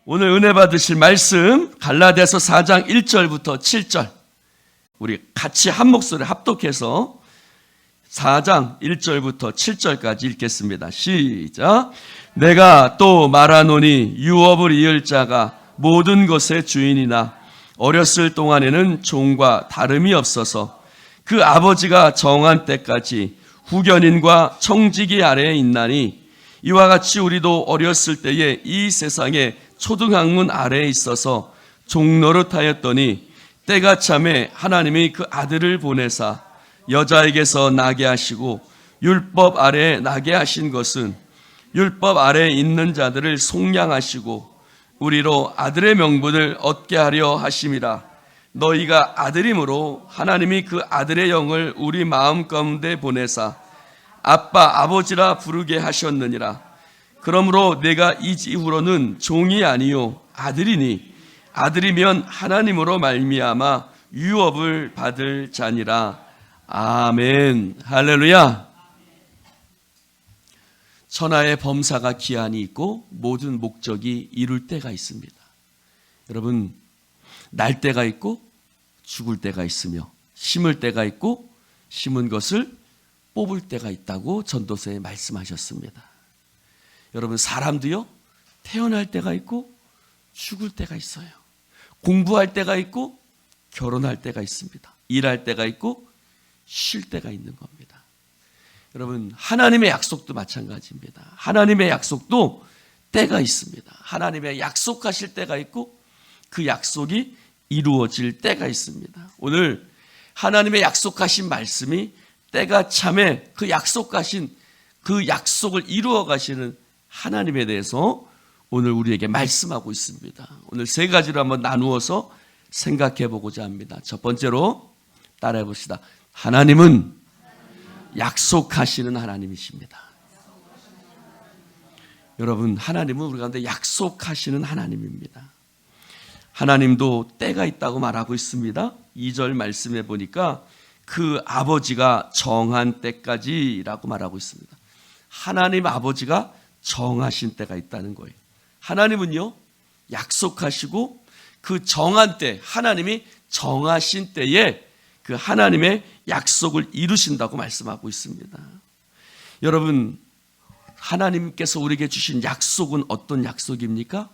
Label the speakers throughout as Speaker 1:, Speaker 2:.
Speaker 1: 오늘 은혜 받으실 말씀 갈라디아서 4장 1절부터 7절 우리 같이 한 목소리 합독해서 4장 1절부터 7절까지 읽겠습니다. 시작. 내가 또 말하노니 유업을 이을 자가 모든 것의 주인이나 어렸을 동안에는 종과 다름이 없어서 그 아버지가 정한 때까지 후견인과 청지기 아래에 있나니 이와 같이 우리도 어렸을 때에 이 세상에 초등학문 아래에 있어서 종노릇하였더니 때가 참에 하나님이 그 아들을 보내사 여자에게서 나게 하시고 율법 아래에 나게 하신 것은 율법 아래에 있는 자들을 속량하시고 우리로 아들의 명분을 얻게 하려 하심이라. 너희가 아들이므로 하나님이 그 아들의 영을 우리 마음 가운데 보내사 아빠 아버지라 부르게 하셨느니라. 그러므로 내가 이후로는 종이 아니요 아들이니 아들이면 하나님으로 말미암아 유업을 받을 자니라. 아멘. 할렐루야. 천하의 범사가 기한이 있고 모든 목적이 이룰 때가 있습니다. 여러분, 날 때가 있고 죽을 때가 있으며 심을 때가 있고 심은 것을 뽑을 때가 있다고 전도서에 말씀하셨습니다. 여러분, 사람도요, 태어날 때가 있고 죽을 때가 있어요. 공부할 때가 있고 결혼할 때가 있습니다. 일할 때가 있고 쉴 때가 있는 겁니다. 여러분, 하나님의 약속도 마찬가지입니다. 하나님의 약속도 때가 있습니다. 하나님의 약속하실 때가 있고 그 약속이 이루어질 때가 있습니다. 오늘 하나님의 약속하신 말씀이 때가 참에 그 약속하신 그 약속을 이루어 가시는 하나님에 대해서 오늘 우리에게 말씀하고 있습니다. 오늘 세 가지로 한번 나누어서 생각해 보고자 합니다. 첫 번째로 따라해 봅시다. 하나님은 약속하시는 하나님이십니다. 여러분, 하나님은 우리 가운데 약속하시는 하나님입니다. 하나님도 때가 있다고 말하고 있습니다. 2절 말씀해 보니까 그 아버지가 정한 때까지라고 말하고 있습니다. 하나님 아버지가 정하신 때가 있다는 거예요. 하나님은요, 약속하시고 그 정한 때, 하나님이 정하신 때에 그 하나님의 약속을 이루신다고 말씀하고 있습니다. 여러분, 하나님께서 우리에게 주신 약속은 어떤 약속입니까?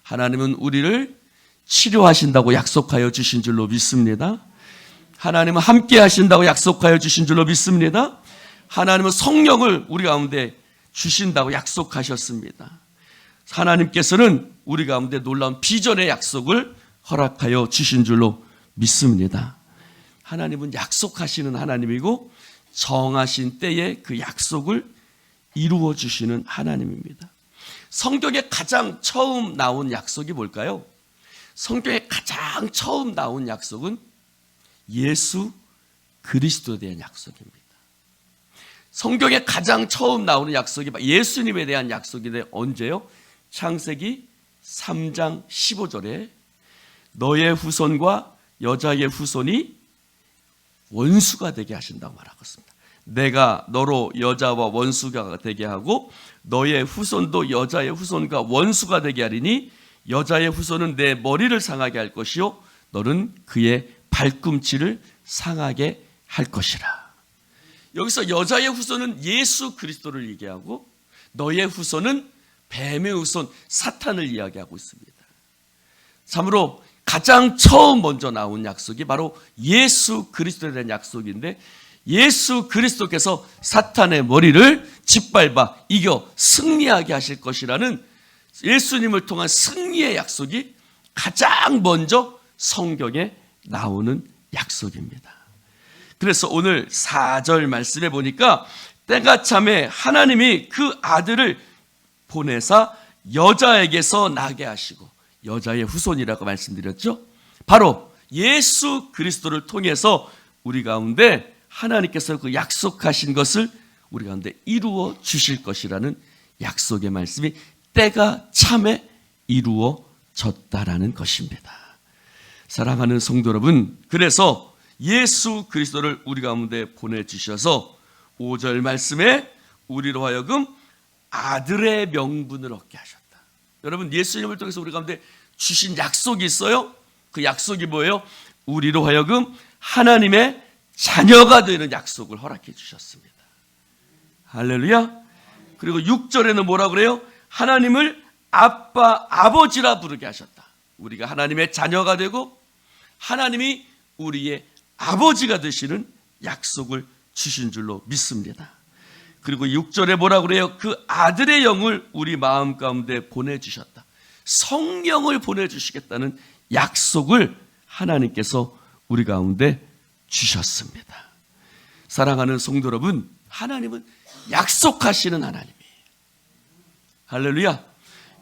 Speaker 1: 하나님은 우리를 치료하신다고 약속하여 주신 줄로 믿습니다. 하나님은 함께 하신다고 약속하여 주신 줄로 믿습니다. 하나님은 성령을 우리 가운데 주신다고 약속하셨습니다. 하나님께서는 우리 가운데 놀라운 비전의 약속을 허락하여 주신 줄로 믿습니다. 하나님은 약속하시는 하나님이고 정하신 때에 그 약속을 이루어 주시는 하나님입니다. 성경에 가장 처음 나온 약속이 뭘까요? 성경에 가장 처음 나온 약속은 예수 그리스도에 대한 약속입니다. 성경에 가장 처음 나오는 약속이 예수님에 대한 약속인데 언제요? 창세기 3장 15절에 너의 후손과 여자의 후손이 원수가 되게 하신다고 말하고 있습니다. 내가 너로 여자와 원수가 되게 하고 너의 후손도 여자의 후손과 원수가 되게 하리니 여자의 후손은 내 머리를 상하게 할 것이요 너는 그의 발꿈치를 상하게 할 것이라. 여기서 여자의 후손은 예수 그리스도를 얘기하고 너의 후손은 뱀의 후손 사탄을 이야기하고 있습니다. 참으로 가장 처음 먼저 나온 약속이 바로 예수 그리스도에 대한 약속인데 예수 그리스도께서 사탄의 머리를 짓밟아 이겨 승리하게 하실 것이라는 예수님을 통한 승리의 약속이 가장 먼저 성경에 나오는 약속입니다. 그래서 오늘 4절 말씀해 보니까 때가 참에 하나님이 그 아들을 보내사 여자에게서 나게 하시고 여자의 후손이라고 말씀드렸죠. 바로 예수 그리스도를 통해서 우리 가운데 하나님께서 그 약속하신 것을 우리 가운데 이루어 주실 것이라는 약속의 말씀이 때가 참에 이루어졌다라는 것입니다. 사랑하는 성도 여러분, 그래서 예수 그리스도를 우리 가운데 보내주셔서 5절 말씀에 우리로 하여금 아들의 명분을 얻게 하셨다. 여러분, 예수님을 통해서 우리 가운데 주신 약속이 있어요. 그 약속이 뭐예요? 우리로 하여금 하나님의 자녀가 되는 약속을 허락해 주셨습니다. 할렐루야. 그리고 6절에는 뭐라고 그래요? 하나님을 아빠, 아버지라 부르게 하셨다. 우리가 하나님의 자녀가 되고 하나님이 우리의 아버지가 되시는 약속을 주신 줄로 믿습니다. 그리고 6절에 뭐라고 그래요? 그 아들의 영을 우리 마음 가운데 보내주셨다. 성령을 보내주시겠다는 약속을 하나님께서 우리 가운데 주셨습니다. 사랑하는 성도 여러분, 하나님은 약속하시는 하나님이에요. 할렐루야.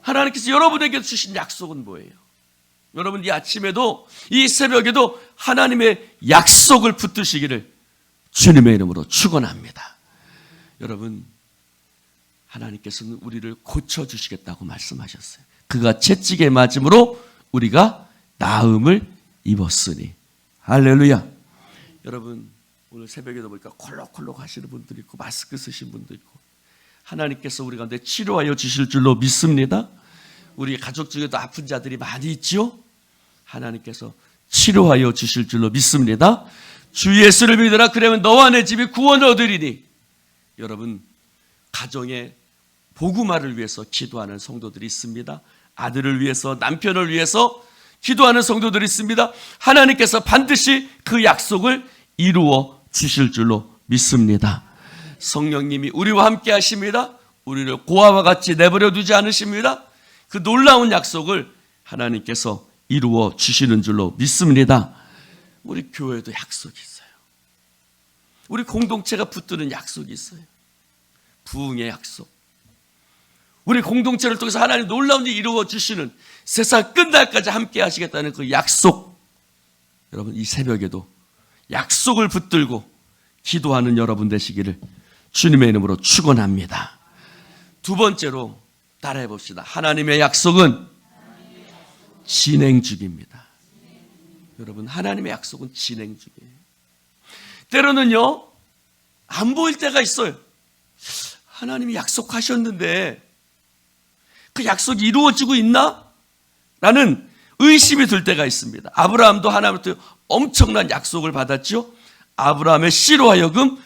Speaker 1: 하나님께서 여러분에게 주신 약속은 뭐예요? 여러분, 이 아침에도, 이 새벽에도 하나님의 약속을 붙드시기를 주님의 이름으로 축원합니다. 여러분, 하나님께서는 우리를 고쳐주시겠다고 말씀하셨어요. 그가 채찍에 맞음으로 우리가 나음을 입었으니. 할렐루야. 여러분, 오늘 새벽에도 보니까 콜록콜록 하시는 분들이 있고 마스크 쓰신 분도 있고, 하나님께서 우리 가운데 치료하여 주실 줄로 믿습니다. 우리 가족 중에도 아픈 자들이 많이 있죠. 하나님께서 치료하여 주실 줄로 믿습니다. 주 예수를 믿으라, 그러면 너와 내 집이 구원을 얻으리니. 여러분, 가정의 복음화를 위해서 기도하는 성도들이 있습니다. 아들을 위해서, 남편을 위해서 기도하는 성도들이 있습니다. 하나님께서 반드시 그 약속을 이루어 주실 줄로 믿습니다. 성령님이 우리와 함께 하십니다. 우리를 고아와 같이 내버려 두지 않으십니다. 그 놀라운 약속을 하나님께서 이루어 주시는 줄로 믿습니다. 우리 교회도 약속이 있어요. 우리 공동체가 붙드는 약속이 있어요. 부흥의 약속. 우리 공동체를 통해서 하나님 놀라운 일 이루어 주시는, 세상 끝날까지 함께 하시겠다는 그 약속. 여러분, 이 새벽에도 약속을 붙들고 기도하는 여러분 되시기를 주님의 이름으로 축원합니다. 두 번째로 따라해 봅시다. 하나님의 약속은 진행 중입니다. 여러분, 하나님의 약속은 진행 중이에요. 때로는요, 안 보일 때가 있어요. 하나님이 약속하셨는데 그 약속이 이루어지고 있나? 라는 의심이 들 때가 있습니다. 아브라함도 하나님부터 엄청난 약속을 받았죠. 아브라함의 씨로 하여금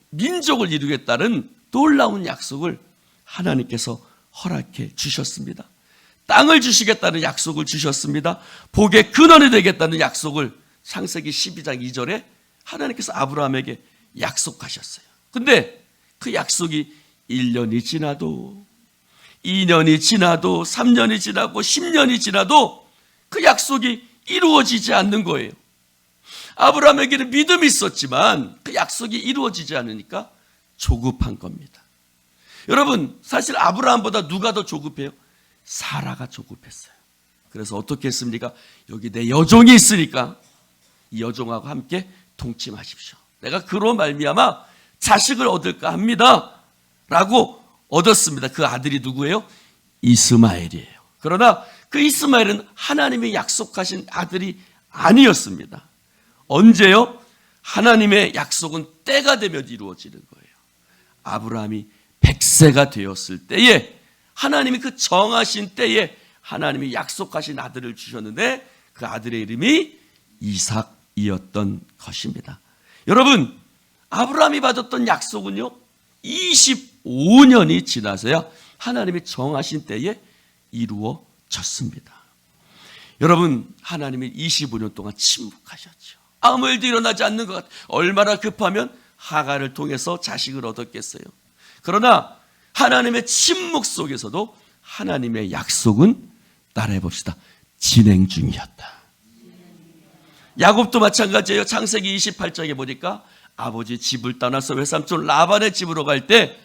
Speaker 1: 민족을 이루겠다는 놀라운 약속을 하나님께서 허락해 주셨습니다. 땅을 주시겠다는 약속을 주셨습니다. 복의 근원이 되겠다는 약속을 창세기 12장 2절에 하나님께서 아브라함에게 약속하셨어요. 근데 그 약속이 1년이 지나도, 2년이 지나도, 3년이 지나고 10년이 지나도 그 약속이 이루어지지 않는 거예요. 아브라함에게는 믿음이 있었지만 그 약속이 이루어지지 않으니까 조급한 겁니다. 여러분, 사실 아브라함보다 누가 더 조급해요? 사라가 조급했어요. 그래서 어떻게 했습니까? 여기 내 여종이 있으니까 이 여종하고 함께 동침하십시오. 내가 그로 말미암아 자식을 얻을까 합니다. 라고 얻었습니다. 그 아들이 누구예요? 이스마엘이에요. 그러나 그 이스마엘은 하나님이 약속하신 아들이 아니었습니다. 언제요? 하나님의 약속은 때가 되면 이루어지는 거예요. 아브라함이 100세가 되었을 때에, 하나님이 그 정하신 때에 하나님이 약속하신 아들을 주셨는데 그 아들의 이름이 이삭이었던 것입니다. 여러분, 아브라함이 받았던 약속은요, 25년이 지나서야 하나님이 정하신 때에 이루어졌습니다. 여러분, 하나님이 25년 동안 침묵하셨죠. 아무 일도 일어나지 않는 것 같아요. 얼마나 급하면 하갈을 통해서 자식을 얻었겠어요. 그러나 하나님의 침묵 속에서도 하나님의 약속은, 따라해 봅시다, 진행 중이었다. 야곱도 마찬가지예요. 창세기 28장에 보니까 아버지 집을 떠나서 외삼촌 라반의 집으로 갈 때,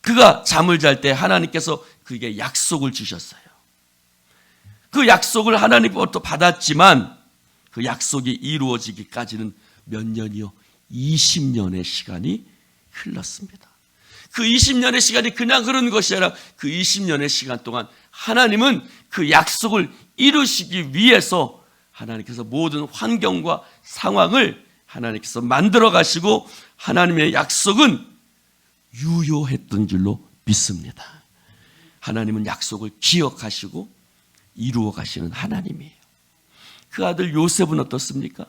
Speaker 1: 그가 잠을 잘 때 하나님께서 그에게 약속을 주셨어요. 그 약속을 하나님으로부터 받았지만 그 약속이 이루어지기까지는 몇 년이요? 20년의 시간이 흘렀습니다. 그 20년의 시간이 그냥 흐른 것이 아니라 그 20년의 시간 동안 하나님은 그 약속을 이루시기 위해서 하나님께서 모든 환경과 상황을 하나님께서 만들어 가시고 하나님의 약속은 유효했던 줄로 믿습니다. 하나님은 약속을 기억하시고 이루어 가시는 하나님이에요. 그 아들 요셉은 어떻습니까?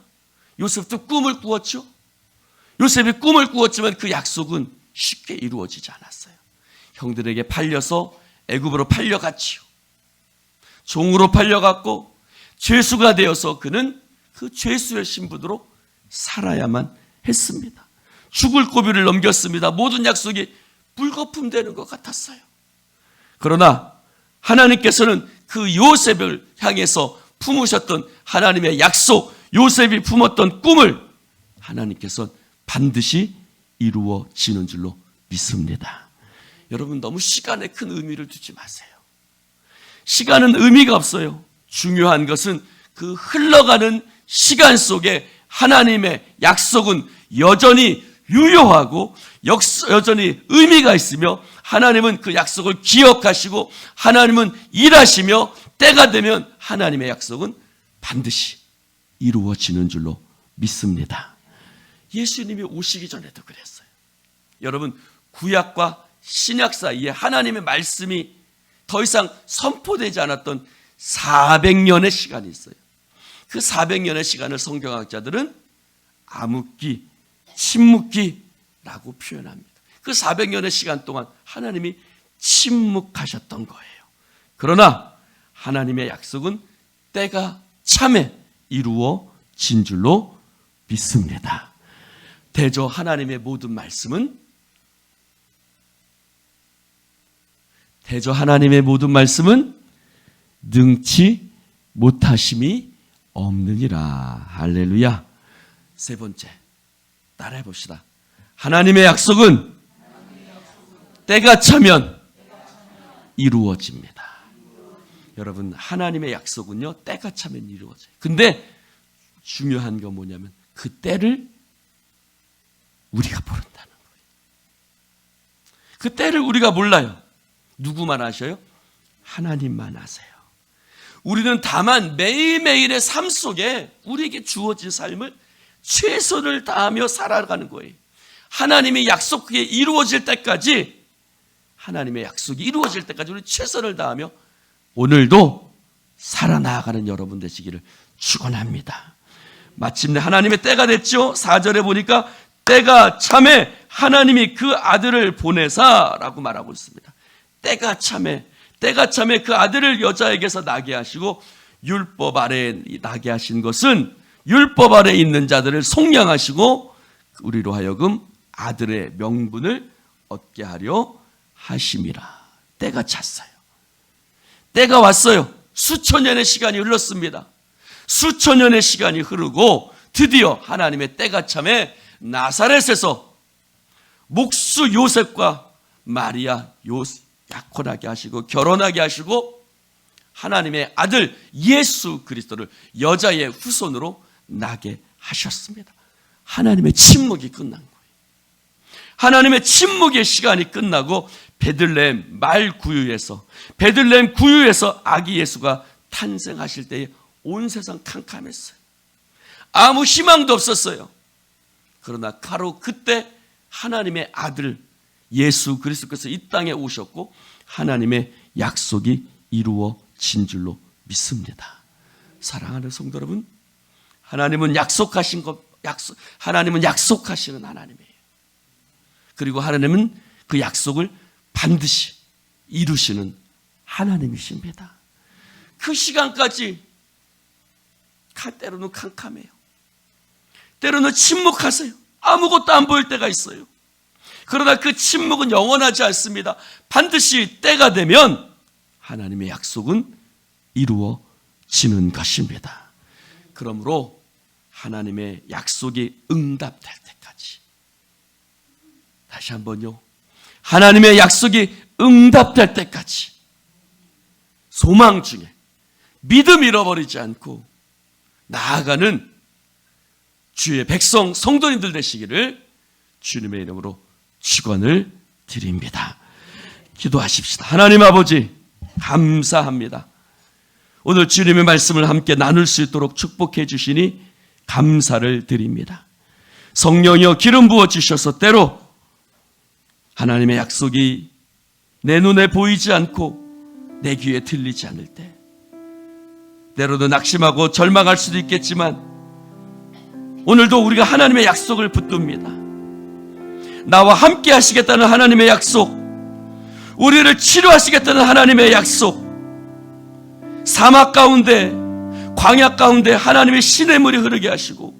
Speaker 1: 요셉도 꿈을 꾸었죠. 요셉이 꿈을 꾸었지만 그 약속은 쉽게 이루어지지 않았어요. 형들에게 팔려서 애굽으로 팔려갔지요. 종으로 팔려갔고 죄수가 되어서 그는 그 죄수의 신분으로 살아야만 했습니다. 죽을 고비를 넘겼습니다. 모든 약속이 불거품되는 것 같았어요. 그러나 하나님께서는 그 요셉을 향해서 품으셨던 하나님의 약속, 요셉이 품었던 꿈을 하나님께서 반드시 이루어지는 줄로 믿습니다. 여러분, 너무 시간에 큰 의미를 두지 마세요. 시간은 의미가 없어요. 중요한 것은 그 흘러가는 시간 속에 하나님의 약속은 여전히 유효하고 여전히 의미가 있으며 하나님은 그 약속을 기억하시고 하나님은 일하시며 때가 되면 하나님의 약속은 반드시 이루어지는 줄로 믿습니다. 예수님이 오시기 전에도 그랬어요. 여러분, 구약과 신약 사이에 하나님의 말씀이 더 이상 선포되지 않았던 400년의 시간이 있어요. 그 400년의 시간을 성경학자들은 암흑기, 침묵기라고 표현합니다. 그 400년의 시간 동안 하나님이 침묵하셨던 거예요. 그러나 하나님의 약속은 때가 참에 이루어진 줄로 믿습니다. 대저 하나님의 모든 말씀은 능치 못하심이 없느니라. 할렐루야. 세 번째, 따라해 봅시다. 하나님의 약속은 때가 차면 이루어집니다. 여러분, 하나님의 약속은요, 때가 차면 이루어져요. 근데 중요한 건 뭐냐면 그 때를 우리가 모른다는 거예요. 그 때를 우리가 몰라요. 누구만 아셔요? 하나님만 아세요. 우리는 다만 매일매일의 삶 속에 우리에게 주어진 삶을 최선을 다하며 살아가는 거예요. 하나님의 약속이 이루어질 때까지, 하나님의 약속이 이루어질 때까지 우리 최선을 다하며 오늘도 살아나가는 여러분 되시기를 축원합니다. 마침내 하나님의 때가 됐죠. 4절에 보니까 때가 참에 하나님이 그 아들을 보내사라고 말하고 있습니다. 때가 참에 그 아들을 여자에게서 나게 하시고 율법 아래에 나게 하신 것은 율법 아래에 있는 자들을 속량하시고 우리로 하여금 아들의 명분을 얻게 하려 하심이라. 때가 찼어요. 때가 왔어요. 수천 년의 시간이 흘렀습니다. 수천 년의 시간이 흐르고 드디어 하나님의 때가 참에 나사렛에서 목수 요셉과 마리아 약혼하게 하시고 결혼하게 하시고 하나님의 아들 예수 그리스도를 여자의 후손으로 나게 하셨습니다. 하나님의 침묵이 끝난 거예요. 하나님의 침묵의 시간이 끝나고 베들레헴 구유에서 아기 예수가 탄생하실 때에 온 세상 캄캄했어요. 아무 희망도 없었어요. 그러나 바로 그때 하나님의 아들 예수 그리스도께서 이 땅에 오셨고 하나님의 약속이 이루어진 줄로 믿습니다. 사랑하는 성도 여러분, 하나님은 약속하시는 하나님이에요. 그리고 하나님은 그 약속을 반드시 이루시는 하나님이십니다. 그 시간까지 때로는 캄캄해요. 때로는 침묵하세요. 아무것도 안 보일 때가 있어요. 그러나 그 침묵은 영원하지 않습니다. 반드시 때가 되면 하나님의 약속은 이루어지는 것입니다. 그러므로 하나님의 약속이 응답될 때까지, 다시 한번요, 하나님의 약속이 응답될 때까지 소망 중에 믿음 잃어버리지 않고 나아가는 주의 백성 성도님들 되시기를 주님의 이름으로 축원을 드립니다. 기도하십시다. 하나님 아버지, 감사합니다. 오늘 주님의 말씀을 함께 나눌 수 있도록 축복해 주시니 감사를 드립니다. 성령이여 기름 부어 주셔서 때로 하나님의 약속이 내 눈에 보이지 않고 내 귀에 들리지 않을 때, 때로도 낙심하고 절망할 수도 있겠지만 오늘도 우리가 하나님의 약속을 붙듭니다. 나와 함께 하시겠다는 하나님의 약속, 우리를 치료하시겠다는 하나님의 약속, 사막 가운데, 광야 가운데 하나님의 시냇물이 흐르게 하시고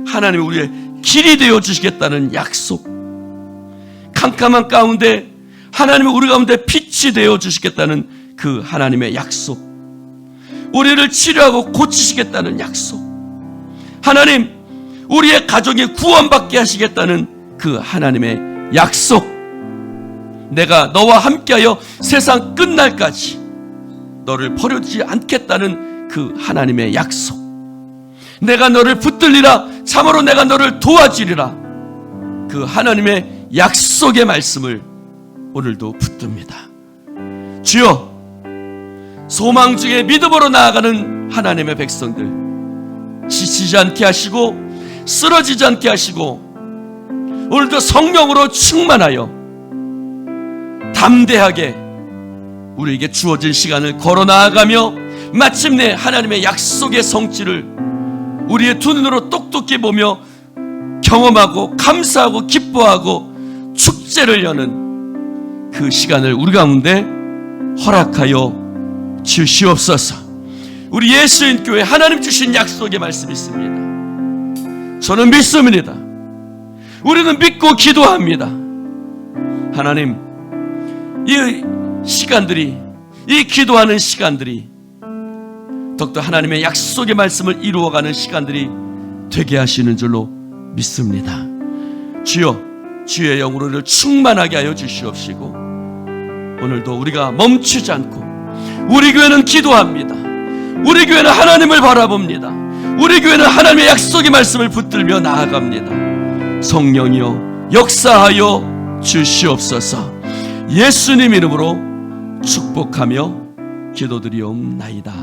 Speaker 1: 하나님이 우리의 길이 되어 주시겠다는 약속, 캄캄한 가운데 하나님이 우리 가운데 빛이 되어 주시겠다는 그 하나님의 약속, 우리를 치료하고 고치시겠다는 약속, 하나님 우리의 가정이 구원받게 하시겠다는 그 하나님의 약속, 내가 너와 함께하여 세상 끝날까지 너를 버려두지 않겠다는 그 하나님의 약속, 내가 너를 붙들리라, 참으로 내가 너를 도와주리라, 그 하나님의 약속의 말씀을 오늘도 붙듭니다. 주여, 소망 중에 믿음으로 나아가는 하나님의 백성들 지치지 않게 하시고 쓰러지지 않게 하시고 오늘도 성령으로 충만하여 담대하게 우리에게 주어진 시간을 걸어 나아가며 마침내 하나님의 약속의 성취를 우리의 두 눈으로 똑똑히 보며 경험하고 감사하고 기뻐하고 축제를 여는 그 시간을 우리 가운데 허락하여 주시옵소서. 우리 예수인 교회 하나님 주신 약속의 말씀이 있습니다. 저는 믿습니다. 우리는 믿고 기도합니다. 하나님, 이 시간들이, 이 기도하는 시간들이 더욱더 하나님의 약속의 말씀을 이루어가는 시간들이 되게 하시는 줄로 믿습니다. 주여, 주의 영으로 우리를 충만하게 하여 주시옵시고 오늘도 우리가 멈추지 않고 우리 교회는 기도합니다. 우리 교회는 하나님을 바라봅니다. 우리 교회는 하나님의 약속의 말씀을 붙들며 나아갑니다. 성령이여 역사하여 주시옵소서. 예수님 이름으로 축복하며 기도드리옵나이다.